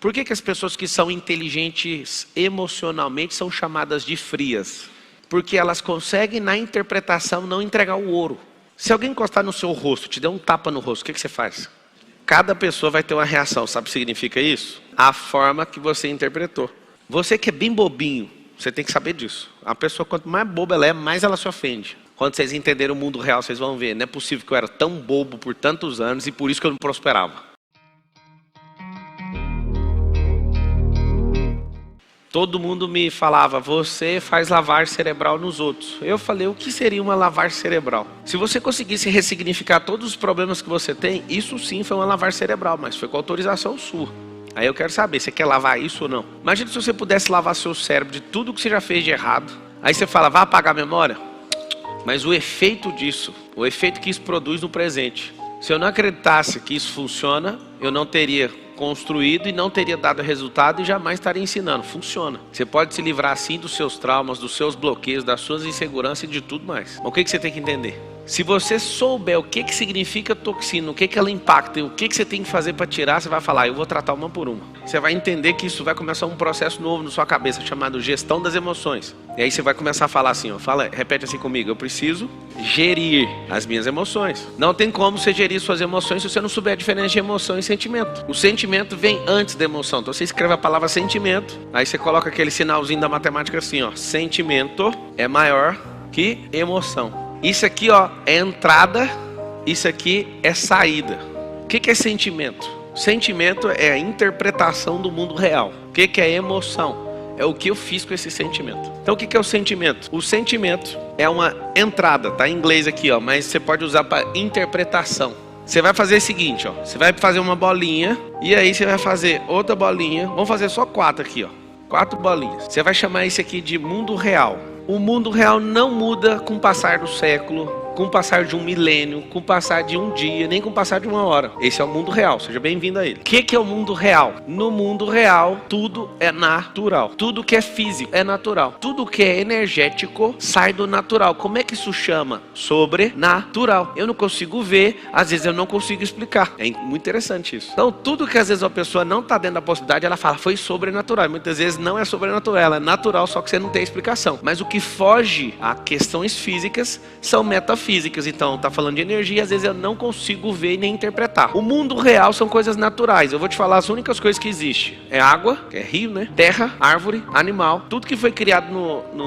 Por que as pessoas que são inteligentes emocionalmente são chamadas de frias? Porque elas conseguem, na interpretação, não entregar o ouro. Se alguém encostar no seu rosto, te der um tapa no rosto, o que você faz? Cada pessoa vai ter uma reação. Sabe o que significa isso? A forma que você interpretou. Você que é bem bobinho, você tem que saber disso. A pessoa, quanto mais boba ela é, mais ela se ofende. Quando vocês entenderem o mundo real, vocês vão ver. Não é possível que eu era tão bobo por tantos anos e por isso que eu não prosperava. Todo mundo me falava, você faz lavagem cerebral nos outros. Eu falei, o que seria uma lavagem cerebral? Se você conseguisse ressignificar todos os problemas que você tem, isso sim foi uma lavagem cerebral, mas foi com autorização sua. Aí eu quero saber, você quer lavar isso ou não? Imagina se você pudesse lavar seu cérebro de tudo que você já fez de errado. Aí você fala, vai apagar a memória? Mas o efeito disso, o efeito que isso produz no presente. Se eu não acreditasse que isso funciona, eu não teria construído e não teria dado resultado e jamais estaria ensinando. Funciona. Você pode se livrar assim dos seus traumas, dos seus bloqueios, das suas inseguranças e de tudo mais. O que você tem que entender? Se você souber o que significa toxina, o que ela impacta e o que você tem que fazer para tirar, você vai falar, eu vou tratar uma por uma. Você vai entender que isso vai começar um processo novo na sua cabeça, chamado gestão das emoções. E aí você vai começar a falar assim, ó, repete assim comigo, eu preciso gerir as minhas emoções. Não tem como você gerir suas emoções se você não souber a diferença de emoção e sentimento. O sentimento vem antes da emoção. Então você escreve a palavra sentimento, aí você coloca aquele sinalzinho da matemática assim, ó, sentimento é maior que emoção. Isso aqui, ó, é entrada, isso aqui é saída. O que é sentimento? Sentimento é a interpretação do mundo real. O que é emoção? É o que eu fiz com esse sentimento. Então o que é o sentimento? O sentimento é uma entrada, tá em inglês aqui, ó, mas você pode usar para interpretação. Você vai fazer o seguinte, ó, você vai fazer uma bolinha e aí você vai fazer outra bolinha. Vamos fazer só 4 aqui, ó. 4 bolinhas. Você vai chamar isso aqui de mundo real. O mundo real não muda com o passar do século, com o passar de um milênio, com o passar de um dia, nem com o passar de uma hora. Esse é o mundo real, seja bem-vindo a ele. O que é o mundo real? No mundo real, tudo é natural. Tudo que é físico é natural. Tudo que é energético sai do natural. Como é que isso chama? Sobrenatural. Eu não consigo ver, às vezes eu não consigo explicar. É muito interessante isso. Então, tudo que às vezes a pessoa não está dentro da possibilidade, ela fala, foi sobrenatural. E muitas vezes não é sobrenatural, ela é natural, só que você não tem explicação. Mas o que foge a questões físicas são metafísicas. Então, está falando de energia, às vezes eu não consigo ver nem interpretar. O mundo real são coisas naturais. Eu vou te falar as únicas coisas que existem. É água, que é rio, né? Terra, árvore, animal. Tudo que foi criado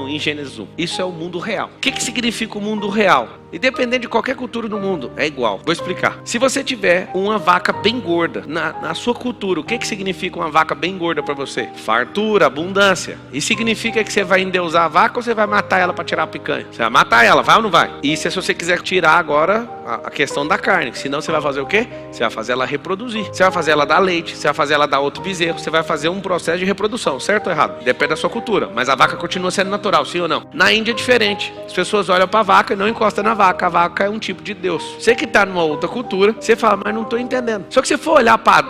em Gênesis 1. Isso é o mundo real. O que significa o mundo real? Independente de qualquer cultura do mundo, é igual. Vou explicar. Se você tiver uma vaca bem gorda, na sua cultura, o que significa uma vaca bem gorda para você? Fartura, abundância. E significa que você vai endeusar a vaca ou você vai matar ela para tirar a picanha? Você vai matar ela, vai ou não vai? E se você quiser tirar agora a questão da carne, senão você vai fazer o quê? Você vai fazer ela reproduzir. Você vai fazer ela dar leite, você vai fazer ela dar outro bezerro, você vai fazer um processo de reprodução, certo ou errado? Depende da sua cultura, mas a vaca continua sendo natural, sim ou não? Na Índia é diferente. As pessoas olham para a vaca e não encostam na vaca. A vaca é um tipo de Deus. Você que está numa outra cultura, você fala, mas não estou entendendo. Só que se for olhar para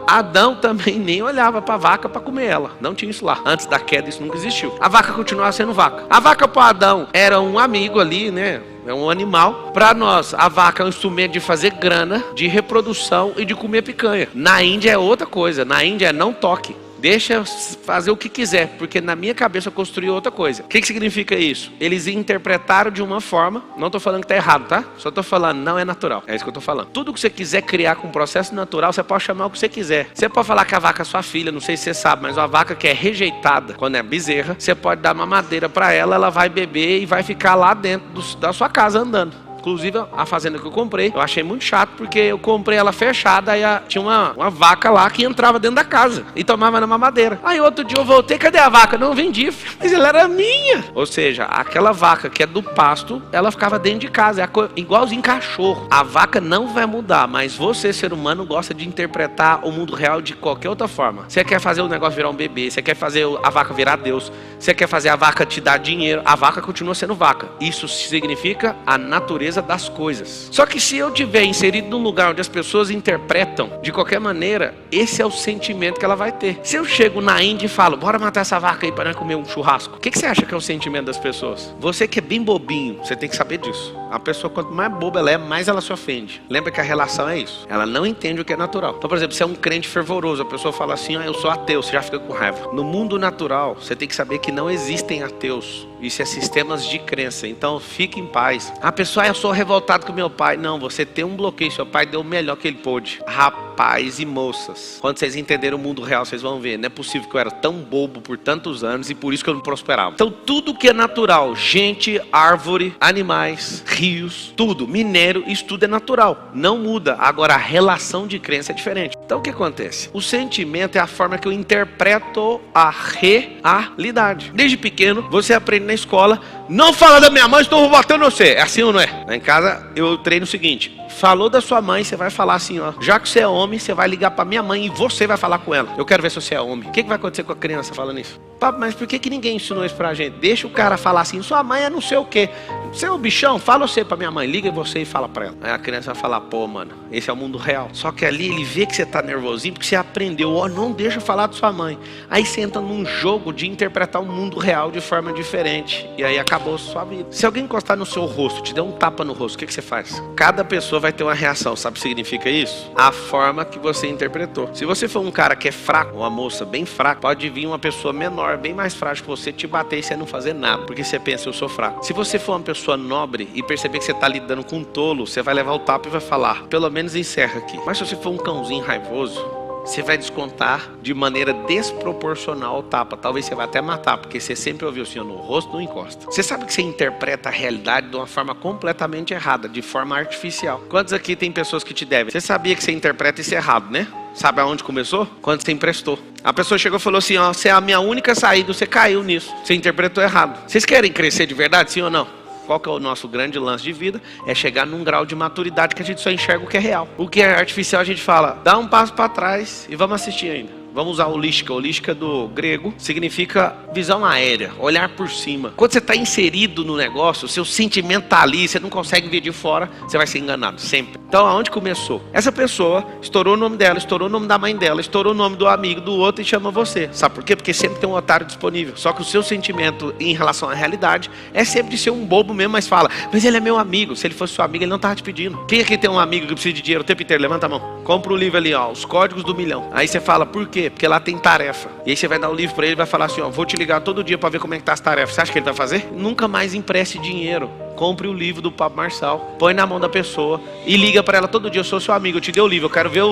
Adão também nem olhava para a vaca para comer ela. Não tinha isso lá. Antes da queda isso nunca existiu. A vaca continuava sendo vaca. A vaca para Adão era um amigo ali, né? É um animal. Para nós, a vaca é um instrumento de fazer grana, de reprodução e de comer picanha. Na Índia é outra coisa. Na Índia é não toque. Deixa fazer o que quiser, porque na minha cabeça eu construí outra coisa. O que significa isso? Eles interpretaram de uma forma, não estou falando que está errado, tá? Só estou falando, não é natural. É isso que eu estou falando. Tudo que você quiser criar com um processo natural, você pode chamar o que você quiser. Você pode falar que a vaca é sua filha, não sei se você sabe, mas uma vaca que é rejeitada, quando é bezerra, você pode dar mamadeira para ela, ela vai beber e vai ficar lá dentro da sua casa andando. Inclusive, a fazenda que eu comprei, eu achei muito chato, porque eu comprei ela fechada, aí tinha uma vaca lá que entrava dentro da casa e tomava na mamadeira. Aí outro dia eu voltei, cadê a vaca? Não, vendi, mas ela era minha. Ou seja, aquela vaca que é do pasto, ela ficava dentro de casa, igualzinho cachorro. A vaca não vai mudar, mas você, ser humano, gosta de interpretar o mundo real de qualquer outra forma. Você quer fazer o negócio virar um bebê, você quer fazer a vaca virar Deus, você quer fazer a vaca te dar dinheiro, a vaca continua sendo vaca. Isso significa a natureza natureza das coisas. Só que se eu tiver inserido num lugar onde as pessoas interpretam de qualquer maneira, esse é o sentimento que ela vai ter. Se eu chego na Índia e falo, bora matar essa vaca aí para nós comer um churrasco, o que você acha que é o sentimento das pessoas? Você que é bem bobinho, você tem que saber disso. A pessoa, quanto mais boba ela é, mais ela se ofende. Lembra que a relação é isso. Ela não entende o que é natural. Então, por exemplo, você é um crente fervoroso, a pessoa fala assim, eu sou ateu, você já fica com raiva. No mundo natural, você tem que saber que não existem ateus. Isso é sistemas de crença. Então, fique em paz. A pessoa, eu sou revoltado com meu pai. Não, você tem um bloqueio. Seu pai deu o melhor que ele pôde. Rapaz e moças, quando vocês entenderem o mundo real, vocês vão ver. Não é possível que eu era tão bobo por tantos anos e por isso que eu não prosperava. Então, tudo que é natural, gente, árvore, animais, rios, tudo, minério, isso tudo é natural. Não muda. Agora, a relação de crença é diferente. Então, o que acontece? O sentimento é a forma que eu interpreto a realidade. Desde pequeno, você aprende na escola, não fala da minha mãe, estou batendo você. É assim ou não é? Lá em casa, eu treino o seguinte, falou da sua mãe, você vai falar assim, ó, já que você é homem, você vai ligar pra minha mãe e você vai falar com ela. Eu quero ver se você é homem. O que vai acontecer com a criança falando isso? Papo, mas por que ninguém ensinou isso pra gente? Deixa o cara falar assim, sua mãe é não sei o quê. Você é o bichão? Fala você pra minha mãe, liga você e fala pra ela. Aí a criança vai falar, pô, mano, esse é o mundo real. Só que ali ele vê que você tá nervosinho porque você aprendeu, ó, não deixa eu falar da sua mãe. Aí você entra num jogo de interpretar o mundo real de forma diferente. E aí acabou a sua vida. Se alguém encostar no seu rosto, te der um tapa no rosto, o que você faz? Cada pessoa vai ter uma reação. Sabe o que significa isso? A forma que você interpretou. Se você for um cara que é fraco, uma moça bem fraca, pode vir uma pessoa menor, bem mais frágil que você, te bater e você não fazer nada. Porque você pensa, eu sou fraco. Se você for uma pessoa nobre e perceber que você está lidando com um tolo, você vai levar o tapa e vai falar, pelo menos encerra aqui. Mas se você for um cãozinho raivoso, você vai descontar de maneira desproporcional o tapa. Talvez você vá até matar, porque você sempre ouviu assim, no rosto não encosta. Você sabe que você interpreta a realidade de uma forma completamente errada, de forma artificial. Quantos aqui tem pessoas que te devem? Você sabia que você interpreta isso errado, né? Sabe aonde começou? Quando você emprestou. A pessoa chegou e falou assim, ó, você é a minha única saída, você caiu nisso. Você interpretou errado. Vocês querem crescer de verdade, sim ou não? Qual que é o nosso grande lance de vida? É chegar num grau de maturidade que a gente só enxerga o que é real. O que é artificial a gente fala, dá um passo para trás e vamos assistir ainda. Vamos usar holística. Holística do grego significa visão aérea, olhar por cima. Quando você está inserido no negócio, o seu sentimento está ali, você não consegue ver de fora, você vai ser enganado, sempre. Então, aonde começou? Essa pessoa estourou o nome dela, estourou o nome da mãe dela, estourou o nome do amigo, do outro e chama você. Sabe por quê? Porque sempre tem um otário disponível. Só que o seu sentimento em relação à realidade é sempre de ser um bobo mesmo, mas fala, mas ele é meu amigo. Se ele fosse seu amigo, ele não estava te pedindo. Quem aqui tem um amigo que precisa de dinheiro o tempo inteiro? Levanta a mão. Compra o livro ali, ó, Os Códigos do Milhão. Aí você fala, por quê? Porque lá tem tarefa. E aí você vai dar o livro para ele e vai falar assim, ó, vou te ligar todo dia para ver como é que tá as tarefas. Você acha que ele vai fazer? Nunca mais empreste dinheiro. Compre o livro do Pablo Marçal, põe na mão da pessoa e liga para ela todo dia, eu sou seu amigo, eu te dei o livro, eu quero ver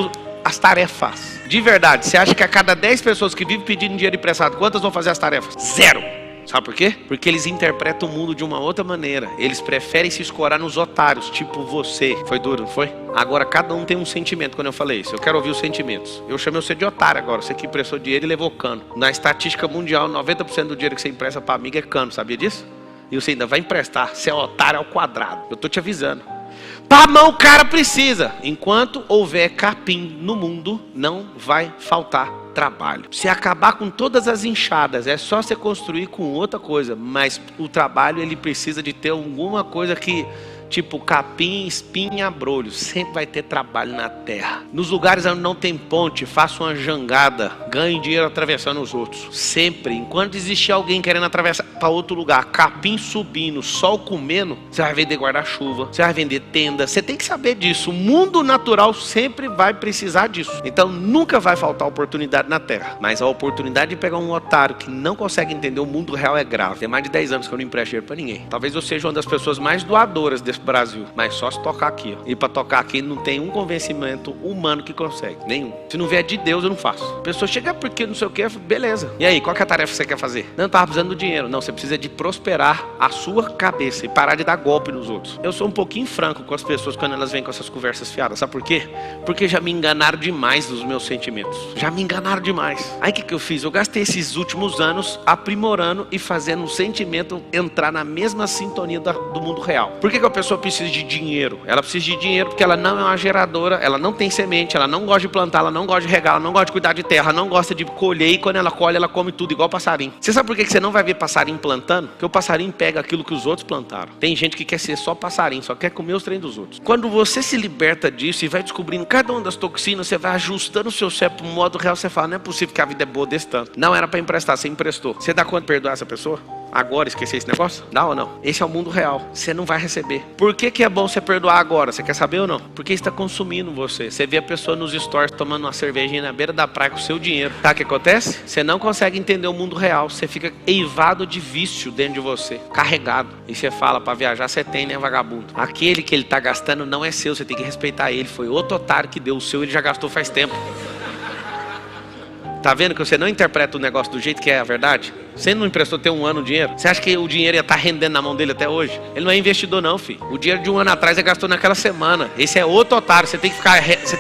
as tarefas. De verdade, você acha que a cada 10 pessoas que vivem pedindo dinheiro emprestado, quantas vão fazer as tarefas? 0. Sabe por quê? Porque eles interpretam o mundo de uma outra maneira. Eles preferem se escorar nos otários, tipo você. Foi duro, não foi? Agora cada um tem um sentimento quando eu falei isso. Eu quero ouvir os sentimentos. Eu chamei você de otário agora. Você que emprestou dinheiro e levou cano. Na estatística mundial, 90% do dinheiro que você empresta para amigo é cano. Sabia disso? E você ainda vai emprestar. Você é otário ao quadrado. Eu tô te avisando. Pra mão o cara precisa. Enquanto houver capim no mundo, não vai faltar trabalho. Se acabar com todas as enxadas, é só você construir com outra coisa. Mas o trabalho, ele precisa de ter alguma coisa que, tipo capim, espinha, brolho. Sempre vai ter trabalho na terra. Nos lugares onde não tem ponte, faça uma jangada. Ganhe dinheiro atravessando os outros. Sempre. Enquanto existir alguém querendo atravessar para outro lugar, capim subindo, sol comendo, você vai vender guarda-chuva, você vai vender tenda. Você tem que saber disso. O mundo natural sempre vai precisar disso. Então nunca vai faltar oportunidade na terra. Mas a oportunidade de pegar um otário que não consegue entender o mundo real é grave. Tem mais de 10 anos que eu não empresto dinheiro para ninguém. Talvez eu seja uma das pessoas mais doadoras desse Brasil, mas só se tocar aqui, ó. E para tocar aqui não tem um convencimento humano que consegue, nenhum. Se não vier de Deus, eu não faço. A pessoa chega porque não sei o que, beleza. E aí, qual que é a tarefa que você quer fazer? Não, tava precisando do dinheiro. Não, você precisa de prosperar a sua cabeça e parar de dar golpe nos outros. Eu sou um pouquinho franco com as pessoas quando elas vêm com essas conversas fiadas. Sabe por quê? Porque já me enganaram demais dos meus sentimentos. Já me enganaram demais. Aí o que eu fiz? Eu gastei esses últimos anos aprimorando e fazendo o sentimento entrar na mesma sintonia do mundo real. Por que a pessoa pessoa precisa de dinheiro? Ela precisa de dinheiro porque ela não é uma geradora, ela não tem semente, ela não gosta de plantar, ela não gosta de regar, ela não gosta de cuidar de terra, ela não gosta de colher, e quando ela colhe, ela come tudo igual passarinho. Você sabe por que você não vai ver passarinho plantando? Porque o passarinho pega aquilo que os outros plantaram. Tem gente que quer ser só passarinho, só quer comer os trem dos outros. Quando você se liberta disso e vai descobrindo cada uma das toxinas, você vai ajustando o seu cérebro para o modo real, você fala, não é possível que a vida é boa desse tanto. Não era para emprestar, você emprestou. Você dá conta de perdoar essa pessoa? Agora esquecer esse negócio? Dá ou não? Esse é o mundo real. Você não vai receber. Por que é bom você perdoar agora? Você quer saber ou não? Porque está consumindo você. Você vê a pessoa nos stories tomando uma cervejinha na beira da praia com o seu dinheiro. Tá, o que acontece? Você não consegue entender o mundo real. Você fica eivado de vício dentro de você. Carregado. E você fala, para viajar você tem, né, vagabundo? Aquele que ele tá gastando não é seu. Você tem que respeitar ele. Foi outro otário que deu o seu, ele já gastou faz tempo. Tá vendo que você não interpreta o negócio do jeito que é a verdade? Você não emprestou ter um ano o dinheiro? Você acha que o dinheiro ia estar rendendo na mão dele até hoje? Ele não é investidor não, filho. O dinheiro de um ano atrás ele gastou naquela semana. Esse é outro otário. Você tem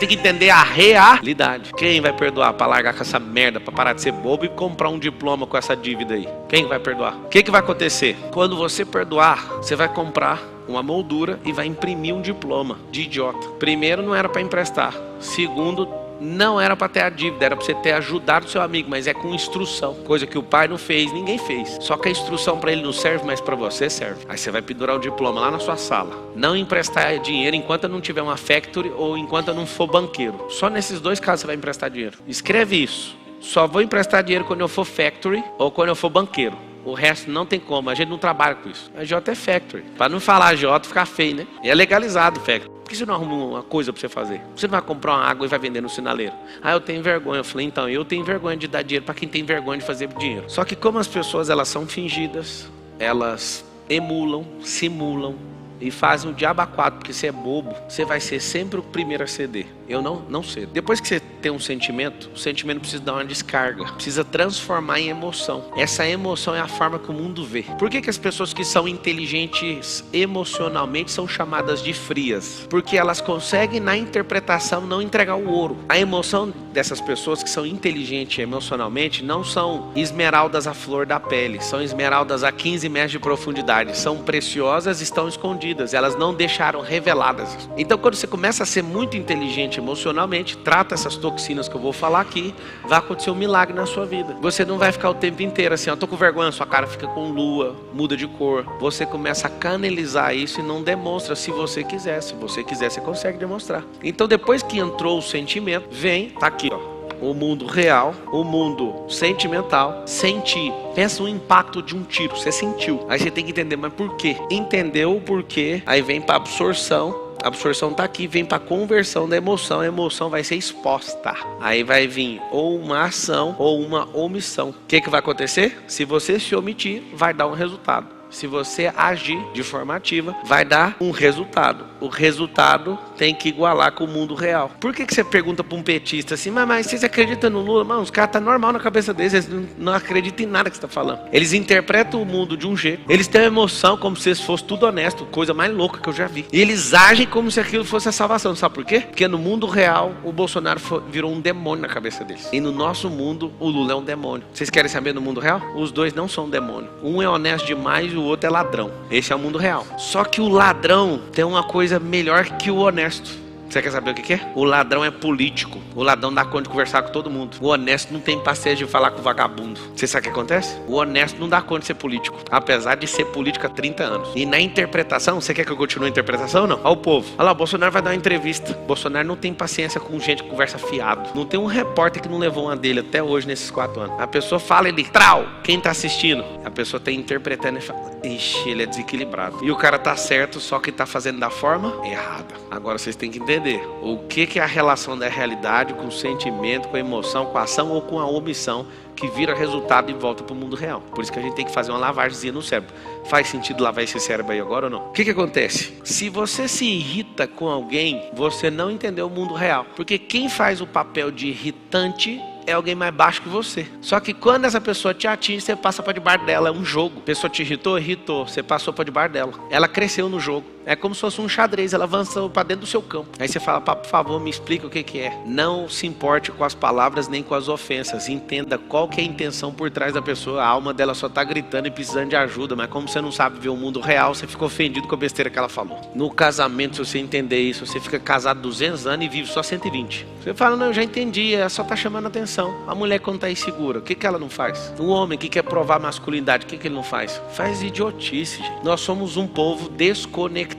que entender a realidade. Quem vai perdoar para largar com essa merda, para parar de ser bobo e comprar um diploma com essa dívida aí? Quem vai perdoar? O que vai acontecer? Quando você perdoar, você vai comprar uma moldura e vai imprimir um diploma de idiota. Primeiro, não era para emprestar. Segundo, não era para ter a dívida, era para você ter ajudado o seu amigo, mas é com instrução, coisa que o pai não fez, ninguém fez. Só que a instrução para ele não serve, mas para você serve. Aí você vai pendurar o diploma lá na sua sala. Não emprestar dinheiro enquanto eu não tiver uma factory ou enquanto eu não for banqueiro. Só nesses dois casos você vai emprestar dinheiro. Escreve isso. Só vou emprestar dinheiro quando eu for factory ou quando eu for banqueiro. O resto não tem como, a gente não trabalha com isso. A J é factory. Para não falar J, ficar feio, né? E é legalizado factory. Por que você não arruma uma coisa para você fazer? Você não vai comprar uma água e vai vender no sinaleiro. Ah, eu tenho vergonha. Eu falei, então, eu tenho vergonha de dar dinheiro para quem tem vergonha de fazer dinheiro. Só que como as pessoas, elas são fingidas, elas emulam, simulam e fazem o diabo a quatro, porque você é bobo, você vai ser sempre o primeiro a ceder. Eu não cedo. Depois que você tem um sentimento, o sentimento precisa dar uma descarga, precisa transformar em emoção. Essa emoção é a forma que o mundo vê. Por que as pessoas que são inteligentes emocionalmente são chamadas de frias? Porque elas conseguem na interpretação não entregar o ouro. A emoção dessas pessoas que são inteligentes emocionalmente não são esmeraldas à flor da pele, são esmeraldas a 15 metros de profundidade, são preciosas e estão escondidas, elas não deixaram reveladas. Então quando você começa a ser muito inteligente emocionalmente, trata essas toxinas que eu vou falar aqui, vai acontecer um milagre na sua vida. Você não vai ficar o tempo inteiro assim, ó, tô com vergonha, sua cara fica com lua, muda de cor. Você começa a canalizar isso e não demonstra se você quiser. Se você quiser, você consegue demonstrar. Então depois que entrou o sentimento, vem, tá aqui, ó, o mundo real, o mundo sentimental, sentir. Pensa no impacto de um tiro, você sentiu. Aí você tem que entender, mas por quê? Entendeu o porquê, aí vem para absorção. A absorção está aqui, vem para a conversão da emoção. A emoção vai ser exposta. Aí vai vir ou uma ação ou uma omissão. O que vai acontecer? Se você se omitir, vai dar um resultado. Se você agir de forma ativa, vai dar um resultado. O resultado tem que igualar com o mundo real. Por que você pergunta para um petista assim, mas vocês acreditam no Lula? Mano, os caras estão normal na cabeça deles, eles não acreditam em nada que você está falando. Eles interpretam o mundo de um jeito, eles têm uma emoção como se fosse tudo honesto, coisa mais louca que eu já vi. E eles agem como se aquilo fosse a salvação, sabe por quê? Porque no mundo real, o Bolsonaro virou um demônio na cabeça deles. E no nosso mundo, o Lula é um demônio. Vocês querem saber no mundo real? Os dois não são demônio. Um é honesto demais e o outro é ladrão. Esse é o mundo real. Só que o ladrão tem uma coisa melhor que o honesto. Você quer saber o que é? O ladrão é político. O ladrão dá conta de conversar com todo mundo. O honesto não tem paciência de falar com o vagabundo. Você sabe o que acontece? O honesto não dá conta de ser político, apesar de ser político há 30 anos. E na interpretação, você quer que eu continue a interpretação ou não? Olha o povo. Olha lá, o Bolsonaro vai dar uma entrevista. O Bolsonaro não tem paciência com gente que conversa fiado. Não tem um repórter que não levou uma dele até hoje nesses 4 anos. A pessoa fala, ele trau. Quem tá assistindo? A pessoa tá interpretando e fala, ixi, ele é desequilibrado. E o cara tá certo, só que tá fazendo da forma errada. Agora vocês têm que entender o que é a relação da realidade com o sentimento, com a emoção, com a ação ou com a omissão que vira resultado e volta para o mundo real. Por isso que a gente tem que fazer uma lavagemzinha no cérebro. Faz sentido lavar esse cérebro aí agora ou não? O que acontece? Se você se irrita com alguém, você não entendeu o mundo real. Porque quem faz o papel de irritante é alguém mais baixo que você. Só que quando essa pessoa te atinge, você passa para debaixo dela. É um jogo. A pessoa te irritou? Irritou. Você passou para debaixo dela. Ela cresceu no jogo. É como se fosse um xadrez, ela avança para dentro do seu campo. Aí você fala, por favor, me explica o que é. Não se importe com as palavras nem com as ofensas. Entenda qual que é a intenção por trás da pessoa. A alma dela só está gritando e precisando de ajuda, mas como você não sabe ver o mundo real, você fica ofendido com a besteira que ela falou. No casamento, se você entender isso, você fica casado 200 anos e vive só 120. Você fala, não, eu já entendi, ela só está chamando atenção. A mulher quando está insegura, o que ela não faz? O homem que quer provar masculinidade, o que ele não faz? Faz idiotice, gente. Nós somos um povo desconectados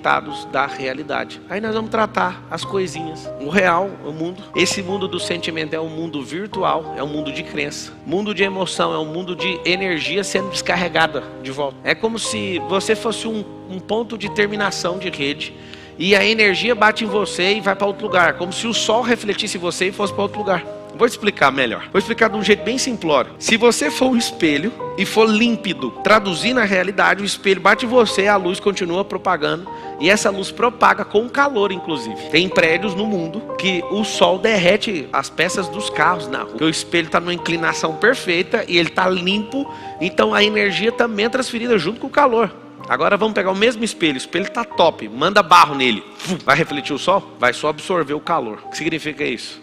da realidade. Aí nós vamos tratar as coisinhas. O real, o mundo. Esse mundo do sentimento é um mundo virtual, é um mundo de crença. Mundo de emoção é um mundo de energia sendo descarregada de volta. É como se você fosse um ponto de terminação de rede e a energia bate em você e vai para outro lugar. Como se o sol refletisse em você e fosse para outro lugar. Vou explicar melhor. Vou explicar de um jeito bem simplório. Se você for um espelho e for límpido, traduzir na realidade, o espelho bate em você, a luz continua propagando. E essa luz propaga com calor, inclusive. Tem prédios no mundo que o sol derrete as peças dos carros na rua. Porque o espelho está numa inclinação perfeita e ele está limpo. Então a energia também é transferida junto com o calor. Agora vamos pegar o mesmo espelho. O espelho está top. Manda barro nele. Vai refletir o sol? Vai só absorver o calor. O que significa isso?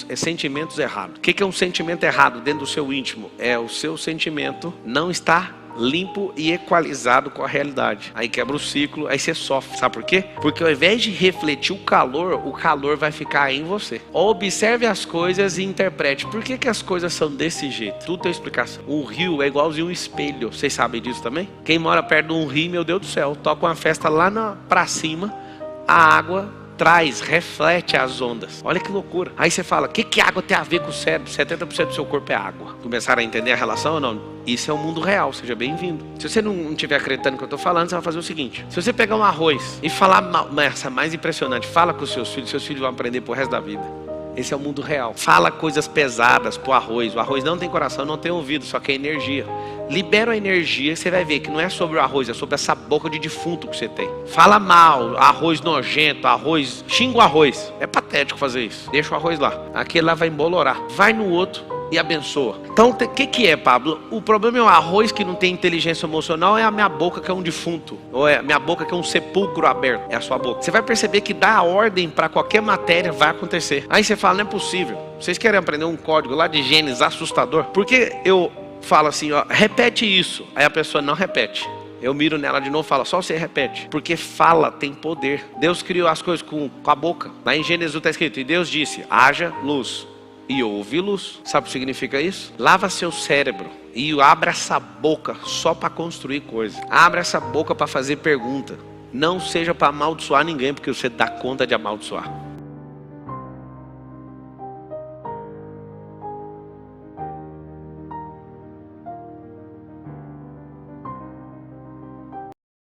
É sentimentos errados. O que é um sentimento errado dentro do seu íntimo? É o seu sentimento não estar limpo e equalizado com a realidade. Aí quebra o ciclo, aí você sofre. Sabe por quê? Porque ao invés de refletir o calor vai ficar em você. Observe as coisas e interprete. Por que as coisas são desse jeito? Tudo tem explicação. Um rio é igualzinho um espelho. Vocês sabem disso também? Quem mora perto de um rio, meu Deus do céu, toca uma festa lá pra cima, a água reflete as ondas. Olha que loucura. Aí você fala, o que a água tem a ver com o cérebro? 70% do seu corpo é água. Começaram a entender a relação ou não? Isso é o mundo real, seja bem-vindo. Se você não estiver acreditando no que eu estou falando, você vai fazer o seguinte. Se você pegar um arroz e falar mal, essa é mais impressionante, fala com os seus filhos vão aprender pro resto da vida. Esse é o mundo real. Fala coisas pesadas pro arroz. O arroz não tem coração, não tem ouvido, só que é energia. Libera a energia e você vai ver que não é sobre o arroz, é sobre essa boca de defunto que você tem. Fala mal, arroz nojento, arroz... Xinga o arroz. É patético fazer isso. Deixa o arroz lá. Aquele lá vai embolorar. Vai no outro e abençoa. Então, o que é, Pablo? O problema é o arroz que não tem inteligência emocional, é a minha boca que é um defunto. Ou é a minha boca que é um sepulcro aberto. É a sua boca. Você vai perceber que dar ordem para qualquer matéria vai acontecer. Aí você fala, não é possível. Vocês querem aprender um código lá de Gênesis assustador? Porque eu falo assim, ó, repete isso. Aí a pessoa não repete. Eu miro nela de novo e falo, só você repete. Porque fala tem poder. Deus criou as coisas com a boca. Lá em Gênesis está escrito, e Deus disse, haja luz. E houve luz. Sabe o que significa isso? Lava seu cérebro e abra essa boca só para construir coisa. Abra essa boca para fazer pergunta. Não seja para amaldiçoar ninguém, porque você dá conta de amaldiçoar.